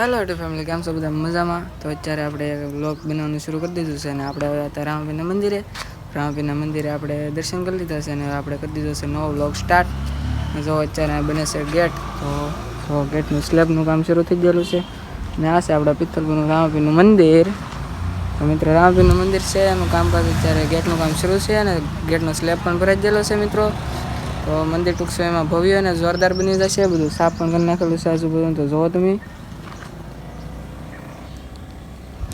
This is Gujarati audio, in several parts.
હેલો ટુ ફેમિલી, કેમ છો બધા મજામાં? તો અત્યારે આપણે વ્લોગ બનાવવાનું શરૂ કરી દીધું છે અને આપણે હવે અત્યારે રામાપીરના મંદિરે આપણે દર્શન કરી લીધા છે અને આપણે કરી દીધો છે નવો વ્લોગ સ્ટાર્ટ. જો અત્યારે બને છે ગેટ, તો ગેટનું સ્લેબનું કામ શરૂ થઈ ગયેલું છે અને આ છે આપણા પિત્તરપુરનું રામાપીરનું મંદિર. તો મિત્રો રામાપીરનું મંદિર છે, એનું કામકાજ અત્યારે ગેટનું કામ શરૂ છે અને ગેટનો સ્લેબ પણ ભરાઈ ગયેલો છે મિત્રો. તો મંદિર ટૂંક સમયમાં ભવ્ય અને જોરદાર બની જશે. બધું સાફ પણ કરી નાખેલું છે આજુબાજુ, તો જુઓ તમે.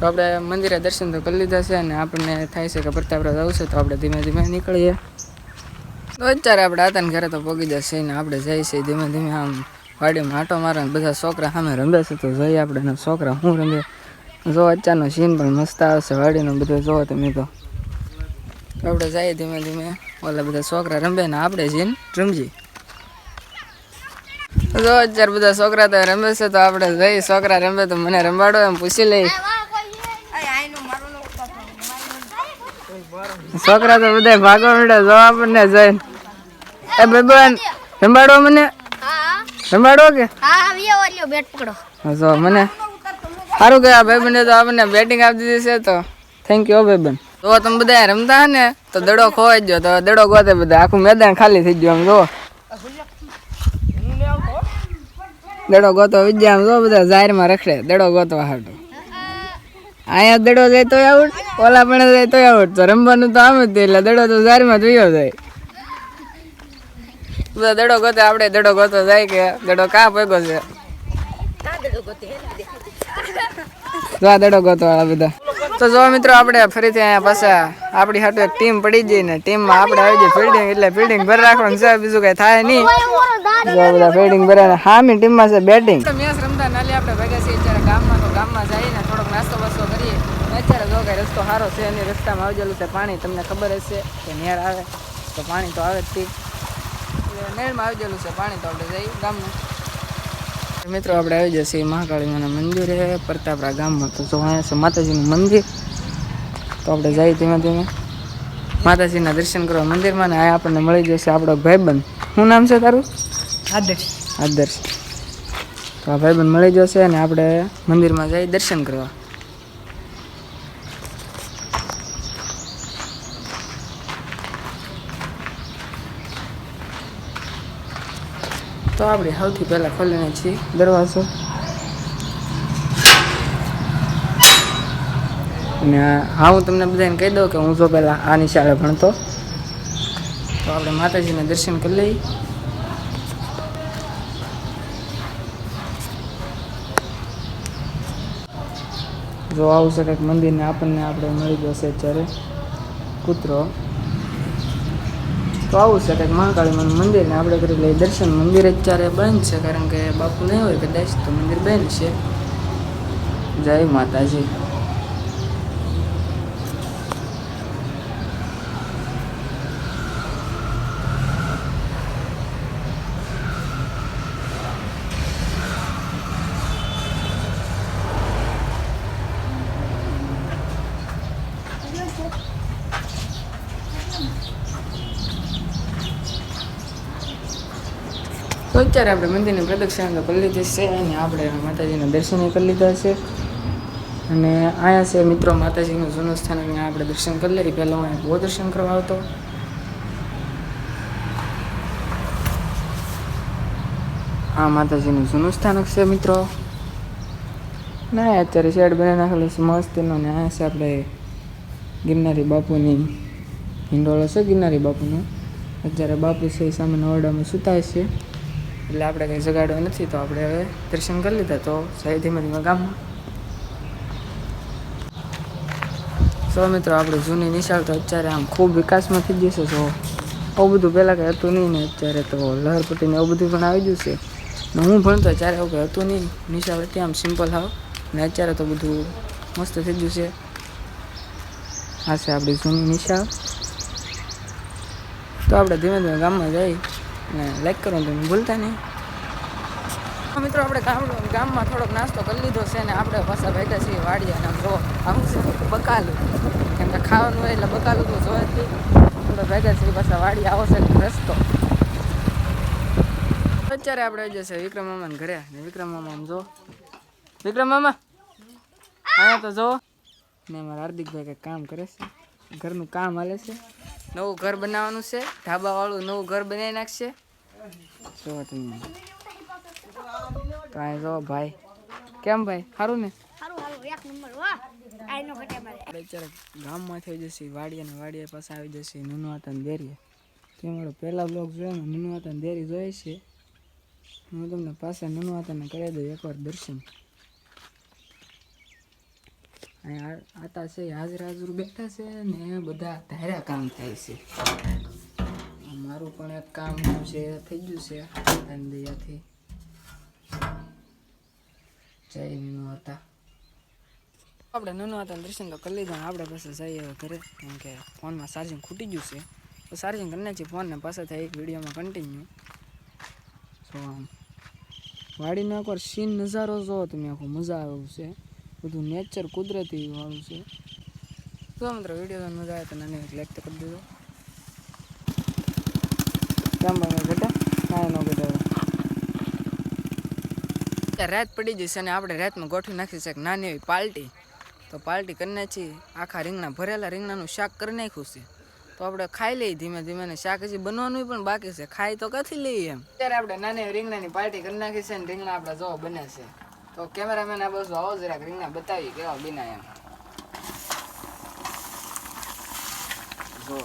તો આપણે મંદિરે દર્શન તો કરી લીધા છે અને આપણને થાય છે કે પ્રતાપરાવ જવું છે, તો આપણે ધીમે ધીમે નીકળીએ. તો અત્યારે આપણે આતાને ઘરે તો પહોંચી જશે ને આપણે જઈએ છીએ ધીમે ધીમે આમ વાડીમાં આંટો મારે. બધા છોકરા સામે રમે છે, તો જોઈએ આપણે છોકરા શું રમે. જો અત્યારનો સીન પણ મસ્ત આવશે વાડીનો, બધું જોવો તમે. તો આપણે જઈએ ધીમે ધીમે, ઓલા બધા છોકરા રમે ને આપણે જઈને રમજી. જો અત્યારે બધા છોકરા તો રમે છે, તો આપણે જઈ છોકરા રમે તો મને રમાડો એમ પૂછી લઈ. છોકરા તો બધા ભાગવા મળ્યા જો આપણને જઈને. એ બેબન રમાડો, મને રમાડો કે જો મને સારું કે આ ભાઈબંધે તો આપણને બેટિંગ આપી દીધી છે, તો થેન્ક યુ ભાઈબંધ. જો તમે બધા રમતા ને તો દડો ખોવાઈ ગયો, તો દડો ગોતે બધા, આખું મેદાન ખાલી થઈ ગયું. આમ જો દડો ગોતો વિદ્યા, આમ જો બધા જાહેરમાં રખડે દડો ગોતવા હાટું. અહીંયા દડો જાય તો આઉટ, ઓલા પણ જાય તો આઉટ. તો રમવાનું તો આમ જ, એટલે દડો તો જાહેરમાં જોયો જાય. બધા દડો ગોતે, આપણે દડો ગોતો જાય કે દડો કાં ભેગો છે. જો દડો ગોતો આ બધા. તો જો મિત્રો આપણે ફરીથી અહીંયા પાછા આપણી હાટુ એક ટીમ પડી ગઈ ને ટીમમાં આપણે આવી જઈએ ફિલ્ડિંગ, એટલે ફિલ્ડિંગ ભરી રાખવાનું છે, બીજું કઈ થાય નહીં. જો બધા ફિલ્ડિંગ ભરે, હામી ટીમમાં છે બેટિંગ. મેચ રમતા નાલી આપણે ભેગા છીએ અત્યારે ગામમાં, તો ગામમાં જઈને થોડોક નાસ્તો બાસ્તો કરીએ. અત્યારે જો કઈ રસ્તો સારો છે, એની રસ્તામાં આવી ગયેલું છે પાણી. તમને ખબર હશે કે નેર આવે તો પાણી તો આવે જ ઠીક, એટલે નેરમાં આવી ગયેલું છે પાણી. તો આપણે જઈએ ગામમાં. મિત્રો આપણે આવી જશે મહાકાળીમાના મંદિરે પ્રતાપરા ગામમાં. તો જો અહીંયા છે માતાજીનું મંદિર, તો આપણે જઈએ ધીમે ધીમે માતાજીના દર્શન કરવા મંદિરમાં. ને અહીંયા આપણને મળી જશે આપણો ભાઈબંધ. શું નામ છે તારું? આદર્શ. આદર્શ. તો આ ભાઈબંધ મળી જશે અને આપણે મંદિરમાં જઈ દર્શન કરવા. તો આપણે સૌથી પહેલાં ખોલીને છીએ દરવાજો, અને હા હું તમને બધાને કહી દઉં કે હું જો પહેલાં આ નિશાળે ભણતો. તો આપણે માતાજીના દર્શન કરી લઈએ. જો આવું છે કંઈક મંદિરને આપણને આપણે મળી જશે અત્યારે કૂતરો. તો આવું છે કંઈક મહાકાળીમાનું મંદિર ને આપણે કરી લઈએ દર્શન. મંદિર અત્યારે બંધ છે, કારણ કે બાપુ નહીં હોય કદાચ, તો મંદિર બંધ છે. જય માતાજી. તો અત્યારે આપણે મંદિરની પ્રદક્ષિણા તો કરી લીધી છે અને આપણે માતાજીના દર્શન કરી લીધા છે. અને અહીંયા છે મિત્રો માતાજીનું જૂનું સ્થાન, અહીંયા આપણે દર્શન કરી લઈએ. પહેલાં હું અહીંયા બહુ દર્શન કરવા આવતો. આ માતાજીનું જૂનું સ્થાનક છે મિત્રો. ના અત્યારે શેડ બનાવી નાખેલું છે મસ્તનો. ને અહીંયા છે આપણે ગિરનારી બાપુની હિંડોળો છે ગિરનારી બાપુનો. અત્યારે બાપુ છે એ સામેના ઓરડામાં સુતાય છે, એટલે આપણે કંઈ જગાડવા નથી. તો આપણે હવે દર્શન કરી લીધા, તો જઈએ ધીમે ધીમે ગામમાં. સો મિત્રો આપણે જૂની નિશાળ તો અત્યારે આમ ખૂબ વિકાસમાં થઈ ગયું છે. તો આવું બધું પહેલાં કંઈ હતું નહીં ને અત્યારે તો લહેરપટ્ટીને એવું બધું પણ આવી ગયું છે. ને હું ભણતો ત્યારે એવું કંઈ હતું નહીં, નિશાળ હતી આમ સિમ્પલ હાવ. ને અત્યારે તો બધું મસ્ત થઈ ગયું છે. આ છે આપણી જૂની નિશાળ. તો આપણે ધીમે ધીમે ગામમાં જઈ ને લાઈક કરવાનું તમે ભૂલતા નહીં. મિત્રો આપણે ગામમાં થોડોક નાસ્તો કરી લીધો છે ને આપણે પાછા ભેગા છીએ વાડીએ. અને જો આવું છે બકાલું, કેમ કે ખાવાનું હોય એટલે બકાલું તો જોઈ જ નહીં. આપણે ભેગા છીએ પાછા વાડી. આવો છે રસ્તો. અત્યારે આપણે આવી જશે વિક્રમ મામાને ઘરે. ને વિક્રમ મામા આમ જો વિક્રમ મામા અહીંયા તો જો ને મારા હાર્દિકભાઈ કંઈક કામ કરે છે, ઘરનું કામ હાલે છે. નવું ઘર બનાવવાનું છે, ઢાબાવાળું નવું ઘર બનાવી નાખશે. જો તમે તો અહીં જો ભાઈ, કેમ ભાઈ સારું ને? બિચારા ગામમાં થઈ જશે વાડીએ ને વાડીએ પાસે આવી જશે નૂનું હતા ને દેરીએ. તે મારો પહેલા બ્લોગ જોયો ને નૂનું હતા ને દેરી જોઈએ છે. હું તમને પાસે નૂનું હતા ને કરી દઉં એકવાર દર્શન. અહીંયા આતા છે હાજર હાજર બેઠા છે ને બધા ધાર્યા કામ થાય છે. મારું પણ એક કામ છે થઈ ગયું છે દયાથી. જય નૂનું હતા. આપણે નૂનું હતા દર્શન તો કરી લીધા. આપણે પાસે જઈએ હવે ઘરે, કેમ કે ફોનમાં ચાર્જિંગ ખૂટી ગયું છે. તો ચાર્જિંગ કરી નાખીએ ફોનને, પાછા થાય એક વિડીયોમાં કન્ટિન્યુ. સો આમ વાડીનો એકવાર સીન નજારો જો તમે, આખો મજા આવે છે. બધું નેચર કુદરતી વાળું છે. તો મિત્રો વિડીયો મજા આવે તો નાની એક લાઈક તો કરી દેજો. કેમ ભાઈ બેટા? કાંઈ ન બેટા. રાત પડી જશે અને આપણે રાતમાં ગોઠવી નાખી છે નાની એવી પાર્ટી. તો પાર્ટી કરી નાખી, આખા રીંગણા ભરેલા રીંગણાનું શાક કરી નાખ્યું છે. તો આપણે ખાઈ લઈએ ધીમે ધીમે, ને શાક હજી બનવાનું પણ બાકી છે. ખાઈ તો ક્યાંથી લઈએ એમ. અત્યારે આપણે નાની રીંગણાની પાર્ટી કરી નાખી છે ને રીંગણા આપણે જો બને છે. તો કેમેરામેન આ બાજુ આવો જરાક રીંગણા બતાવી કેવા બના એમ. જો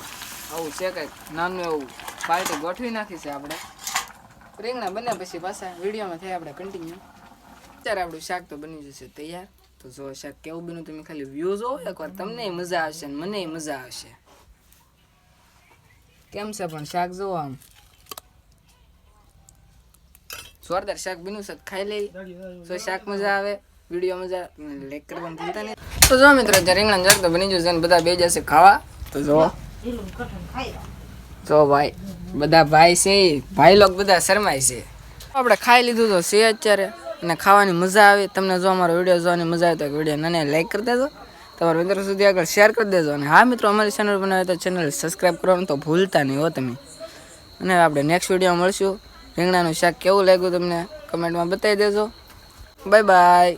આવું છે કંઈક નાનું એવું પાર્ટી ગોઠવી નાખી છે આપણે. રીંગણા બને પછી પાછા વિડીયોમાં થઈ આપણે કન્ટિન્યુ. અત્યારે આપણું શાક તો બની જશે તૈયાર. તો જો શાક કેવું બન્યું તમે ખાલી વ્યૂ જોવો એકવાર, તમને મજા આવશે ને મને મજા આવશે. કેમ છે પણ શાક જોવો આમ જોરદાર શાક બન્યું છે. ખાઈ લઈ તો શાક મજા આવે, વિડીયો મજા લાઈક કરવાનું ભૂલતા નહીં. તો જો મિત્રો અત્યારે રીંગણા શાક તો બની જશે ને બધા બે જશે ખાવા. તો જો ભાઈ બધા ભાઈ છે, ભાઈ લોક બધા શરમાય છે. આપણે ખાઈ લીધું તો છે અત્યારે, અને ખાવાની મજા આવે. તમને જો અમારો વિડીયો જોવાની મજા આવે તો વિડીયો નાને લાઈક કરી દેજો, તમારા મિત્રો સુધી આગળ શેર કરી દેજો. અને હા મિત્રો અમારી ચેનલ બનાવે તો ચેનલ સબસ્ક્રાઈબ કરવાનું તો ભૂલતા નહીં હો તમે. અને આપણે નેક્સ્ટ વિડીયો મળશું. રીંગણાનું શાક કેવું લાગ્યું તમને કમેન્ટમાં બતાવી દેજો. Bye bye.